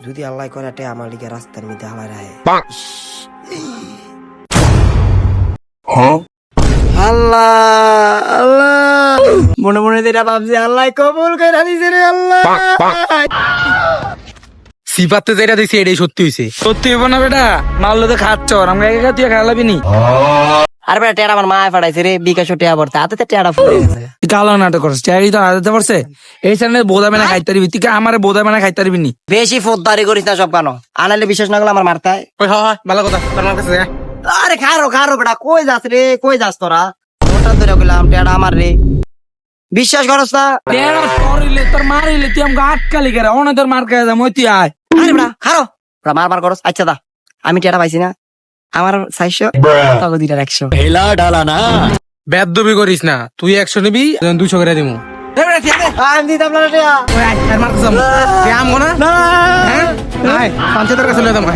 যদি আল্লাহ করে টে আমার লিগে রাস্তার মধ্যে হালাই রায় আল্লাহ আল্লাহ মনে মনে যেটা ভাবছি আল্লাহ কবুল করে দিছে রে আল্লাহ। সিফাতে যেটা দিছি এটাই সত্যি হয়েছে। সত্যি হইব না বেটা, মারলো তো খাচ্ছ আমাকে একা তুই খাওয়াবি নি। আর বেটা টেরা আমার মা পাঠাইছে রে বিকাশ টেয়া পড়তে হাতে টেয়াটা ফুলে গেছে। কালো নাটক করছে টেয়ারি তো হাতে পড়ছে। এই সামনে বোধা মেনা খাইতে পারবি, তুই আমার বোধা মেনা খাইতে পারবি নি। বেশি ফোদ্দারি করিস না সব কেন আনালে বিশ্বাস না করলে আমার মারতে হয়। ওই হয় ভালো কথা, তোর মার কাছে যা। আরে খারো খারো বেটা কই যাস রে কই যাস তোরা ওটা ধরে গেলাম টেয়াটা আমার রে বিশ্বাস করস না। টেয়ারা তোর হইলে তোর মার হইলে তুই আমাকে আটকালি করে অনে তোর মার খাই যাম তুই আয়। আরে বেটা খারো বেটা মার করস। আচ্ছা দা আমি টেয়াটা পাইছি না আমার 400 তখন দিটার 100 বেদবি করিস না, তুই 100 নিবি 200 করে দিমু। আমি দিতাম না টেয়া ওই আয়, আর মার কাছে যাবো। তুই আমগো না? হ্যাঁ? আয়, পাঞ্চায়েতের কাছে লয়ে যাবো।